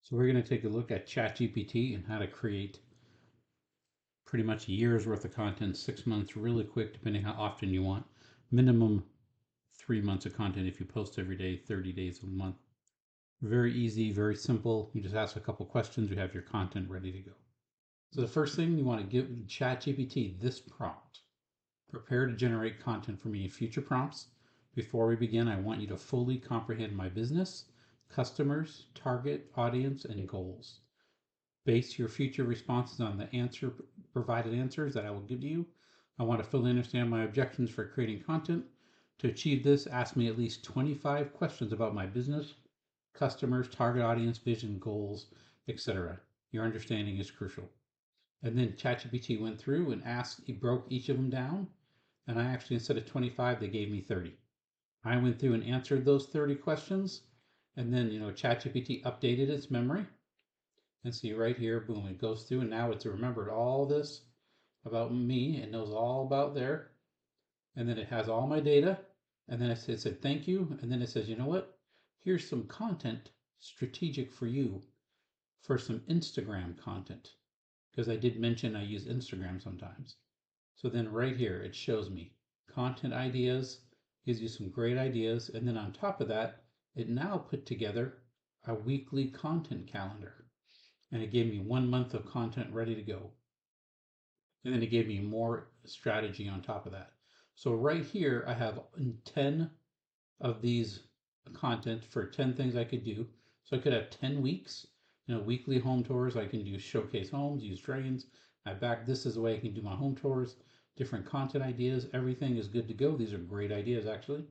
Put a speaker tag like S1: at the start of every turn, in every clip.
S1: So we're going to take a look at ChatGPT and how to create pretty much a year's worth of content, 6 months, really quick, depending how often you want. Minimum 3 months of content if you post every day, 30 days a month. Very easy, very simple. You just ask a couple questions, you have your content ready to go. So the first thing you want to give ChatGPT this prompt. Prepare to generate content for me in future prompts. Before we begin, I want you to fully comprehend my business, customers, target audience, and goals. Base your future responses on the provided answers that I will give you. I want to fully understand my objections for creating content. To achieve this, ask me at least 25 questions about my business, customers, target audience, vision, goals, etc. Your understanding is crucial. And then ChatGPT went through and he broke each of them down. And I actually, instead of 25, they gave me 30. I went through and answered those 30 questions. And then, ChatGPT updated its memory. And see right here, boom, it goes through. And now it's remembered all this about me. It knows all about there. And then it has all my data. And then it said, thank you. And then it says, you know what? Here's some content strategic for you for some Instagram content. Because I did mention I use Instagram sometimes. So then right here, it shows me content ideas, gives you some great ideas. And then on top of that, it now put together a weekly content calendar. And it gave me 1 month of content ready to go. And then it gave me more strategy on top of that. So right here, I have 10 of these content for 10 things I could do. So I could have 10 weeks, weekly home tours. I can do showcase homes, use trains. This is the way I can do my home tours, different content ideas. Everything is good to go. These are great ideas, actually.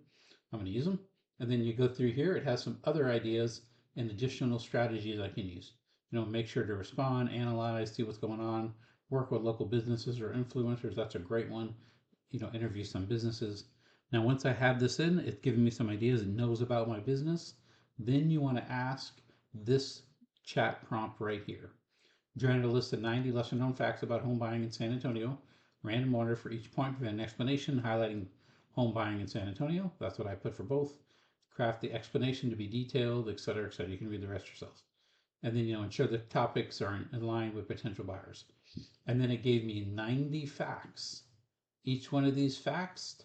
S1: I'm going to use them. And then you go through here. It has some other ideas and additional strategies I can use. Make sure to respond, analyze, see what's going on, work with local businesses or influencers. That's a great one. Interview some businesses. Now, once I have this in, it's giving me some ideas. It knows about my business. Then you want to ask this chat prompt right here. Generate a list of 90 lesser known facts about home buying in San Antonio. Random order for each point with an explanation highlighting home buying in San Antonio. That's what I put for both. Craft the explanation to be detailed, etc., etc. You can read the rest yourself. And then, ensure the topics are in line with potential buyers. And then it gave me 90 facts. Each one of these facts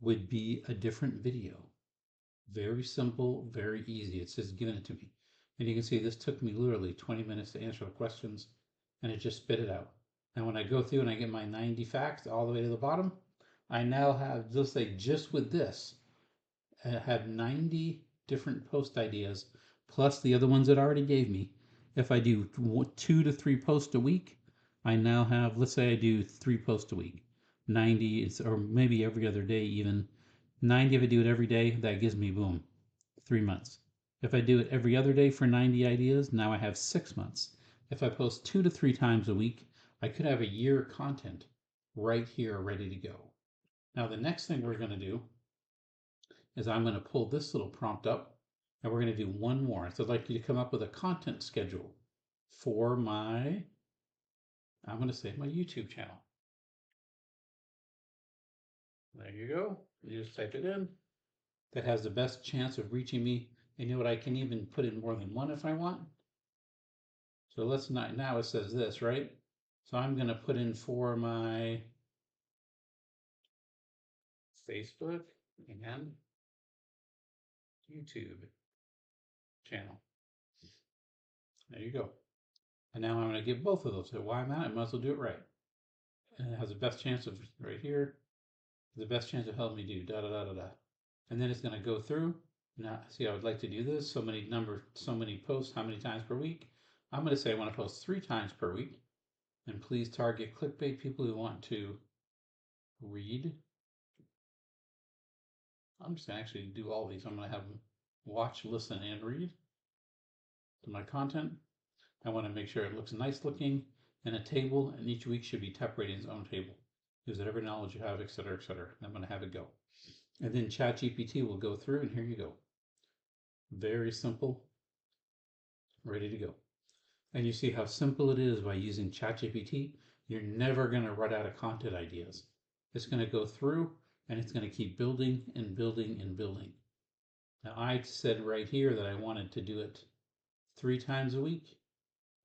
S1: would be a different video. Very simple, very easy. It's just giving it to me. And you can see this took me literally 20 minutes to answer the questions, and it just spit it out. Now when I go through and I get my 90 facts all the way to the bottom, I now have, just with this, I have 90 different post ideas, plus the other ones it already gave me. If I do 2 to 3 posts a week, I now have, let's say I do 3 posts a week. 90 is, or maybe every other day even. 90 if I do it every day, that gives me, boom, 3 months. If I do it every other day for 90 ideas, now I have 6 months. If I post 2 to 3 times a week, I could have a year of content right here ready to go. Now the next thing we're going to do is I'm going to pull this little prompt up, and we're going to do one more. So I'd like you to come up with a content schedule for I'm going to say my YouTube channel. There you go. You just type it in. That has the best chance of reaching me. And you know what? I can even put in more than one if I want. So let's not, now it says this, right? So I'm going to put in for my Facebook and YouTube channel. There you go. And now I'm going to give both of those. So why not? I might as well do it right. And it has the best chance of, right here, the best chance of helping me do da da da da da. And then it's going to go through. Now, see, I would like to do this. So many posts, how many times per week? I'm going to say I want to post 3 times per week. And please target clickbait people who want to read. I'm just going to actually do all these. I'm going to have them watch, listen, and read to my content. I want to make sure it looks nice looking in a table, and each week should be top rating its own table. Use whatever knowledge you have, etc., etc. I'm going to have it go. And then ChatGPT will go through, and here you go. Very simple, ready to go. And you see how simple it is by using ChatGPT. You're never going to run out of content ideas. It's going to go through, and it's going to keep building and building and building. Now I said right here that I wanted to do it 3 times a week,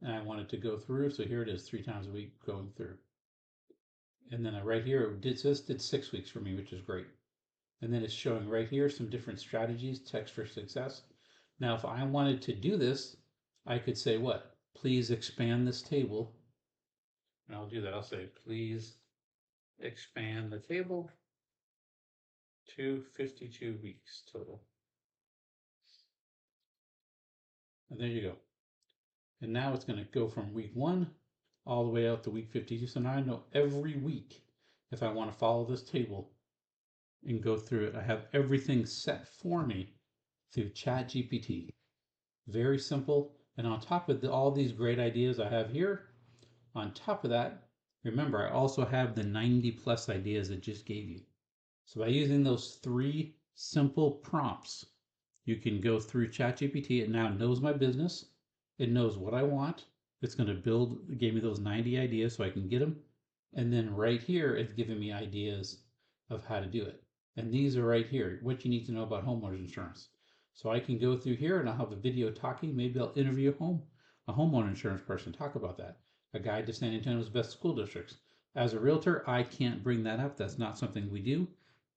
S1: and I want it to go through. So here it is, 3 times a week going through. And then right here, it did 6 weeks for me, which is great. And then it's showing right here some different strategies, text for success. Now, if I wanted to do this, I could say what? Please expand this table. And I'll do that. I'll say, please expand the table to 52 weeks total. And there you go. And now it's going to go from week 1 all the way out to week 52. So now I know every week if I want to follow this table and go through it. I have everything set for me through ChatGPT. Very simple. And on top of all these great ideas I have here, on top of that, remember, I also have the 90 plus ideas I just gave you. So by using those 3 simple prompts, you can go through ChatGPT. It now knows my business. It knows what I want. It's going to build, gave me those 90 ideas so I can get them. And then right here, it's giving me ideas of how to do it. And these are right here, what you need to know about homeowners insurance. So I can go through here and I'll have a video talking. Maybe I'll interview a homeowner insurance person, talk about that. A guide to San Antonio's best school districts. As a realtor, I can't bring that up. That's not something we do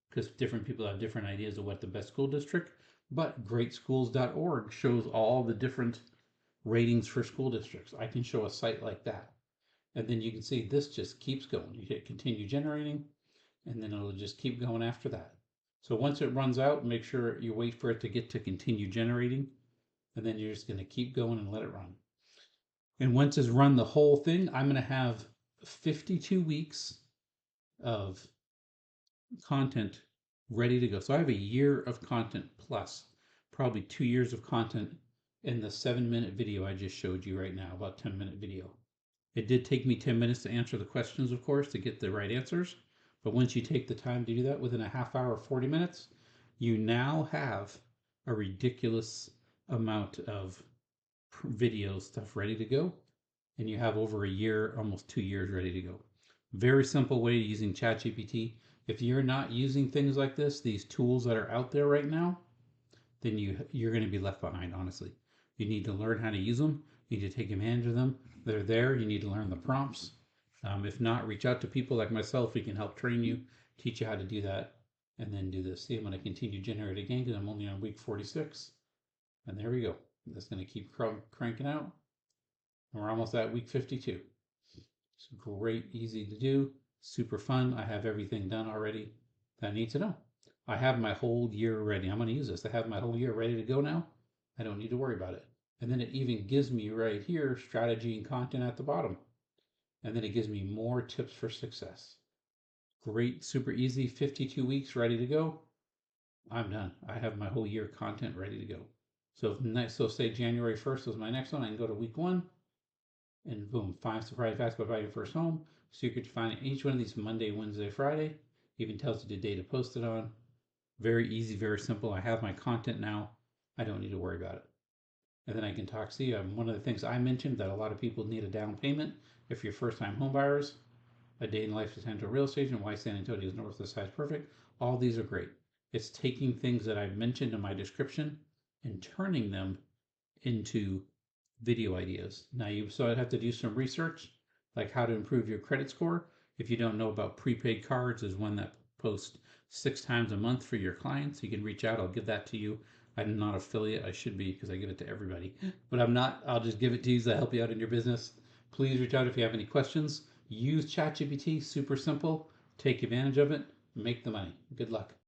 S1: because different people have different ideas of what the best school district. But greatschools.org shows all the different ratings for school districts. I can show a site like that. And then you can see this just keeps going. You hit continue generating, and then it'll just keep going after that. So once it runs out, make sure you wait for it to get to continue generating, and then you're just going to keep going and let it run. And once it's run the whole thing, I'm going to have 52 weeks of content ready to go. So I have a year of content plus probably 2 years of content in the 7-minute video I just showed you right now, about 10-minute video. It did take me 10 minutes to answer the questions, of course, to get the right answers. But once you take the time to do that within a half hour, 40 minutes, you now have a ridiculous amount of video stuff ready to go. And you have over a year, almost 2 years ready to go. Very simple way using ChatGPT. If you're not using things like this, these tools that are out there right now, then you're going to be left behind, honestly. You need to learn how to use them. You need to take advantage of them. They're there. You need to learn the prompts. If not, reach out to people like myself. We can help train you, teach you how to do that, and then do this. See, I'm going to continue generate again because I'm only on week 46. And there we go. That's going to keep cranking out. And we're almost at week 52. It's great, easy to do, super fun. I have everything done already that I need to know. I have my whole year ready. I'm going to use this. I have my whole year ready to go now. I don't need to worry about it. And then it even gives me right here strategy and content at the bottom. And then it gives me more tips for success. Great, super easy, 52 weeks ready to go. I'm done. I have my whole year content ready to go. So say January 1st is my next one. I can go to week 1 and boom, 5 surprise facts about buying your first home. So you could find each one of these Monday, Wednesday, Friday. Even tells you the day to post it on. Very easy, very simple. I have my content now. I don't need to worry about it. And then I can talk to you. One of the things I mentioned that a lot of people need a down payment if you're first-time home buyers, a day in the life of San Antonio real estate, and why San Antonio is north of the side perfect. All these are great. It's taking things that I've mentioned in my description and turning them into video ideas. Now you so have to do some research, like how to improve your credit score. If you don't know about prepaid cards, is one that posts 6 times a month for your clients. You can reach out. I'll give that to you. I'm not affiliate. I should be because I give it to everybody, but I'm not. I'll just give it to you to help you out in your business. Please reach out if you have any questions. Use ChatGPT. Super simple. Take advantage of it. Make the money. Good luck.